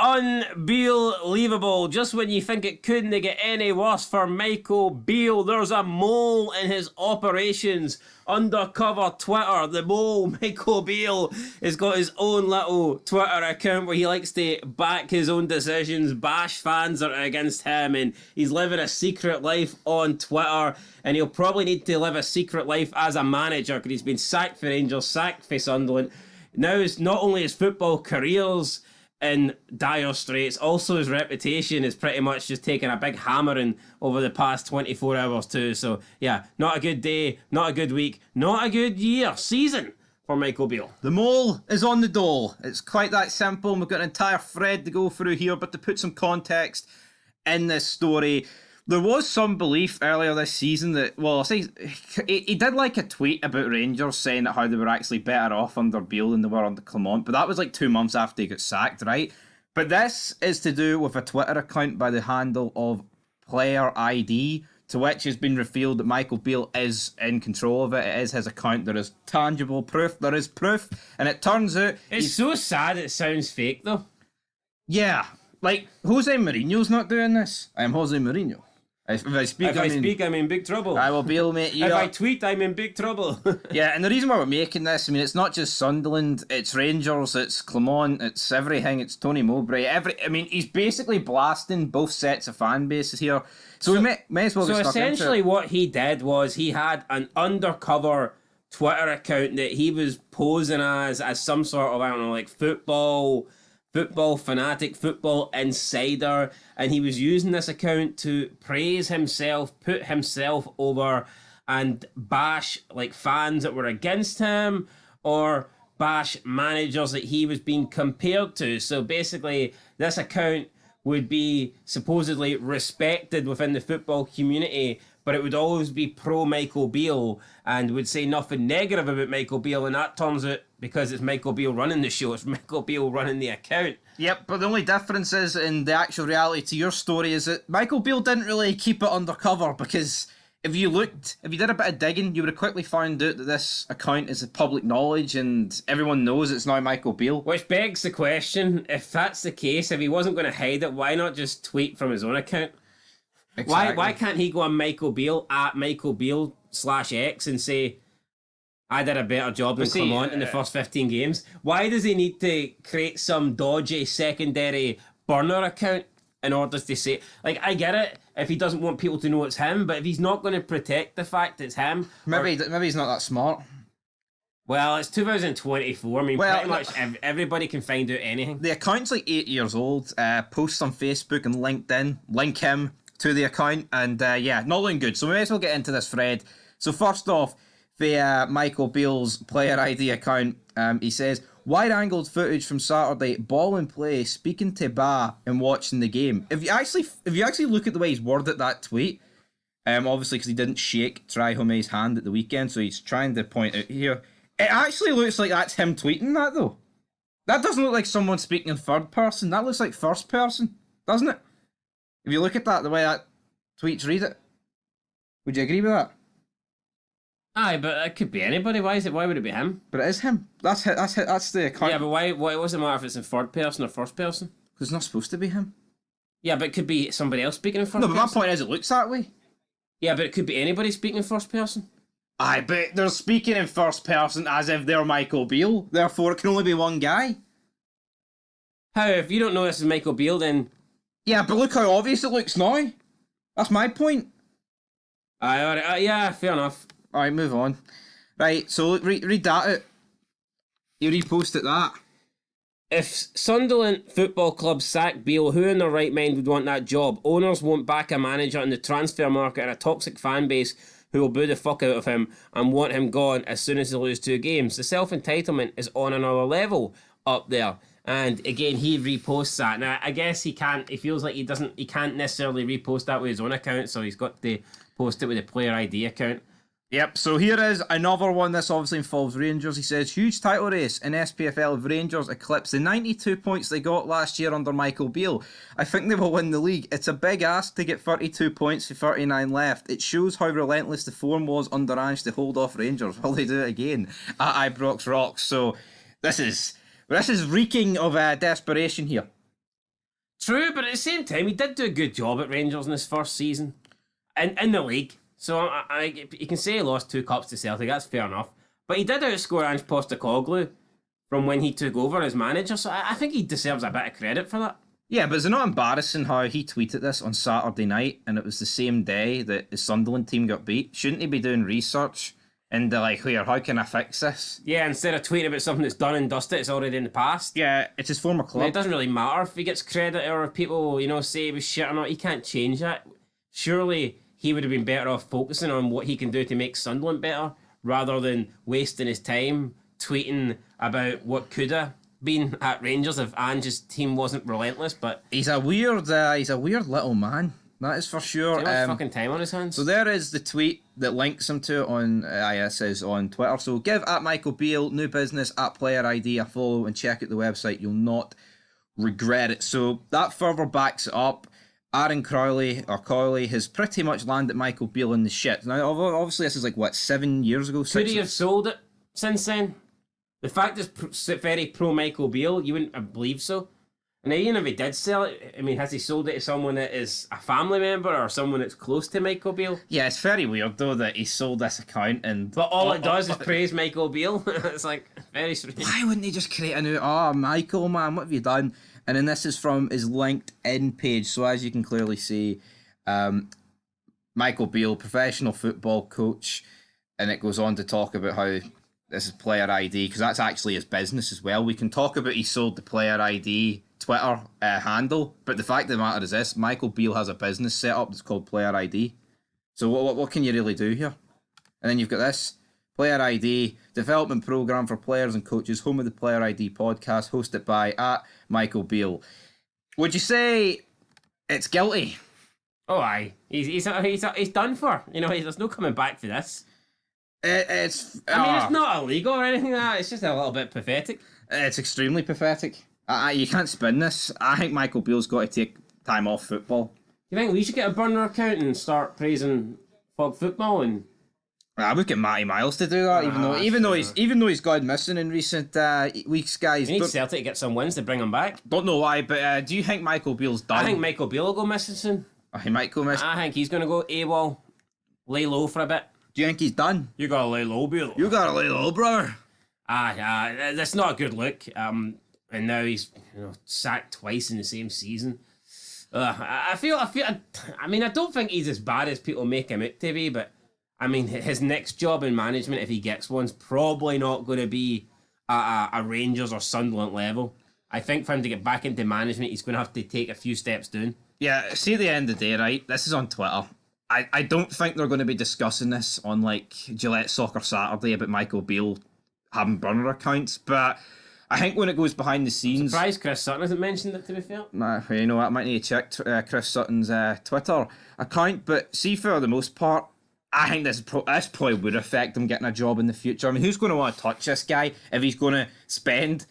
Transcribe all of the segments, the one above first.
Unbelievable. Just when you think it couldn't get any worse for Michael Beale, there's a mole in his operations. Undercover Twitter. The mole, Michael Beale, has got his own little Twitter account where he likes to back his own decisions, bash fans that are against him, and he's living a secret life on Twitter. And he'll probably need to live a secret life as a manager because he's been sacked for Rangers, sacked for Sunderland. Now it's not only his football careers in dire straits, also his reputation is pretty much just taking a big hammering over the past 24 hours too. So yeah, not a good day, not a good week, not a good season for Michael Beale. The mole is on the dole. It's quite that simple. We've got an entire thread to go through here, but to put some context in this story, there was some belief earlier this season that, well, he did like a tweet about Rangers saying that how they were actually better off under Beale than they were under Clement, but that was like 2 months after he got sacked, right? But this is to do with a Twitter account by the handle of Player ID, to which has been revealed that Michael Beale is in control of it. It is his account. There is tangible proof. There is proof. And it turns out... It's so sad it sounds fake, though. Yeah. Like, Jose Mourinho's not doing this. I am Jose Mourinho. If I speak, I'm in big trouble. I will Beale, mate. If I tweet, I'm in big trouble. Yeah, and the reason why we're making this, I mean, it's not just Sunderland, it's Rangers, it's Clement, it's everything, it's Tony Mowbray. He's basically blasting both sets of fan bases here. So we may as well get stuck into it. So essentially what he did was he had an undercover Twitter account that he was posing as some sort of, I don't know, like football fanatic, football insider, and he was using this account to praise himself, put himself over, and bash like fans that were against him or bash managers that he was being compared to. So basically, this account would be supposedly respected within the football community, but it would always be pro Michael Beale and would say nothing negative about Michael Beale, and that turns out, because it's Michael Beale running the show, it's Michael Beale running the account. Yep, but the only difference is in the actual reality to your story is that Michael Beale didn't really keep it undercover, because if you did a bit of digging, you would have quickly found out that this account is public knowledge and everyone knows it's now Michael Beale. Which begs the question, if that's the case, if he wasn't going to hide it, why not just tweet from his own account? Exactly. Why can't he go on Michael Beale at Michael Beale/X and say, I did a better job than Clement in the first 15 games? Why does he need to create some dodgy secondary burner account in order to say, like, I get it if he doesn't want people to know it's him, but if he's not going to protect the fact it's him... Maybe he's not that smart. Well, it's 2024. I mean, pretty much everybody can find out anything. The account's like 8 years old. Posts on Facebook and LinkedIn. Link him to the account. And not looking good. So we may as well get into this thread. So first off, via Michael Beale's Player ID account, he says, wide-angled footage from Saturday, ball in play, speaking to Ba and watching the game. If you actually look at the way he's worded that tweet, obviously because he didn't shake Trihome's hand at the weekend, so he's trying to point out here. It actually looks like that's him tweeting that, though. That doesn't look like someone speaking in third person. That looks like first person, doesn't it? If you look at that, the way that tweets read it. Would you agree with that? Aye, but it could be anybody. Why would it be him? But it is him. That's the account. Yeah, but why does it matter if it's in third person or first person? Because it's not supposed to be him. Yeah, but it could be somebody else speaking in first person. No, but my point is it looks that way. Yeah, but it could be anybody speaking in first person. Aye, but they're speaking in first person as if they're Michael Beale. Therefore, it can only be one guy. How? If you don't know this is Michael Beale, then... Yeah, but look how obvious it looks now. That's my point. Aye, alright. Yeah, fair enough. Alright, move on. Right, so read that out. You reposted that. If Sunderland Football Club sack Beale, who in their right mind would want that job? Owners won't back a manager in the transfer market and a toxic fan base who will boo the fuck out of him and want him gone as soon as they lose 2 games. The self-entitlement is on another level up there. And again, he reposts that. Now, I guess he feels like he can't necessarily repost that with his own account, so he's got to post it with a Player ID account. Yep, so here is another one. This obviously involves Rangers. He says, huge title race in SPFL if Rangers eclipse the 92 points they got last year under Michael Beale. I think they will win the league. It's a big ask to get 32 points with 39 left. It shows how relentless the form was under Ange to hold off Rangers. Will they do it again? At Ibrox Rocks. So this is reeking of desperation here. True, but at the same time, he did do a good job at Rangers in his first season in the league. So you can say he lost 2 cups to Celtic. That's fair enough. But he did outscore Ange Postecoglou from when he took over as manager. So I think he deserves a bit of credit for that. Yeah, but is it not embarrassing how he tweeted this on Saturday night and it was the same day that the Sunderland team got beat? Shouldn't he be doing research into like, here, how can I fix this? Yeah, instead of tweeting about something that's done and dusted, it's already in the past. Yeah, it's his former club. I mean, it doesn't really matter if he gets credit or if people, say he was shit or not. He can't change that. Surely he would have been better off focusing on what he can do to make Sunderland better rather than wasting his time tweeting about what could have been at Rangers if Ange's team wasn't relentless. But he's a weird little man. That is for sure. He has fucking time on his hands. So there is the tweet that links him to it on says on Twitter. So give at Michael Beale new business at player ID a follow and check out the website. You'll not regret it. So that further backs it up. Aaron Crowley has pretty much landed Michael Beale in the shit. Now obviously this is like 7 years ago. Could he have sold it since then? The fact is very pro Michael Beale. You wouldn't believe so. And even if he did sell it, I mean, has he sold it to someone that is a family member or someone that's close to Michael Beale? Yeah, it's very weird though that he sold this account and... But all it does is praise Michael Beale. It's like, very strange. Why wouldn't he just create a new... Oh, Michael, man, what have you done? And then this is from his LinkedIn page. So as you can clearly see, Michael Beale, professional football coach. And it goes on to talk about how this is player ID, because that's actually his business as well. We can talk about he sold the player ID Twitter handle, but the fact of the matter is this: Michael Beale has a business set up that's called Player ID. So what can you really do here? And then you've got this Player ID development program for players and coaches, home of the Player ID podcast, hosted by at Michael Beale. Would you say it's guilty? Oh, aye, he's done for. There's no coming back for this. It's not illegal or anything like that. It's just a little bit pathetic. It's extremely pathetic. You can't spin this. I think Michael Beale's got to take time off football. You think we should get a burner account and start praising Fog football? And I would get Matty Miles to do that, even though he's gone missing in recent weeks, guys. We need Celtic to get some wins to bring him back. Don't know why, but do you think Michael Beale's done? I think Michael Beale will go missing soon. Oh, he might go missing. I think he's going to go AWOL, lay low for a bit. Do you think he's done? You gotta lay low, Beale. You gotta lay low, brother. That's not a good look. And now he's sacked twice in the same season. I don't think he's as bad as people make him out to be, but I mean, his next job in management, if he gets one, is probably not going to be a Rangers or Sunderland level. I think for him to get back into management, he's going to have to take a few steps down. Yeah, see, at the end of the day, right, this is on Twitter. I don't think they're going to be discussing this on, like, Gillette Soccer Saturday about Michael Beale having burner accounts, but I think when it goes behind the scenes... Surprised Chris Sutton hasn't mentioned it, to be fair. Nah, you know what, I might need to check Chris Sutton's Twitter account, but see, for the most part, I think this probably would affect him getting a job in the future. I mean, who's going to want to touch this guy if he's going to spend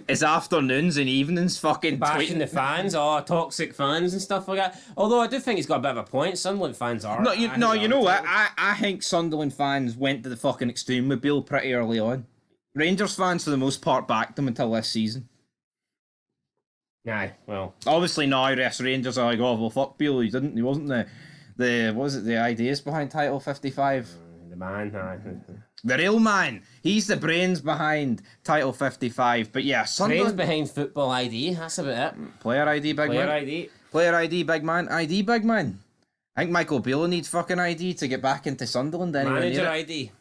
his afternoons and evenings fucking bashing the fans, toxic fans and stuff like that? Although I do think he's got a bit of a point. Sunderland fans are. You know what? I think Sunderland fans went to the fucking extreme with Beale pretty early on. Rangers fans, for the most part, backed him until this season. Aye, well, obviously now Rangers are like, oh well, fuck Beale. He wasn't the ideas behind Title 55. The man, the real man. He's the brains behind Title 55. But yeah, Sunderland behind Football ID. That's about it. Player ID, big man. Player ID, big man. ID, big man. I think Michael Beale needs fucking ID to get back into Sunderland. Manager ID.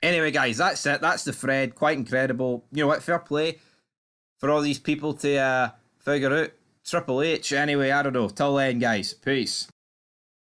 Anyway, guys, that's it. That's the thread. Quite incredible. You know what? Fair play for all these people to figure out Triple H. Anyway, I don't know. Till then, guys. Peace.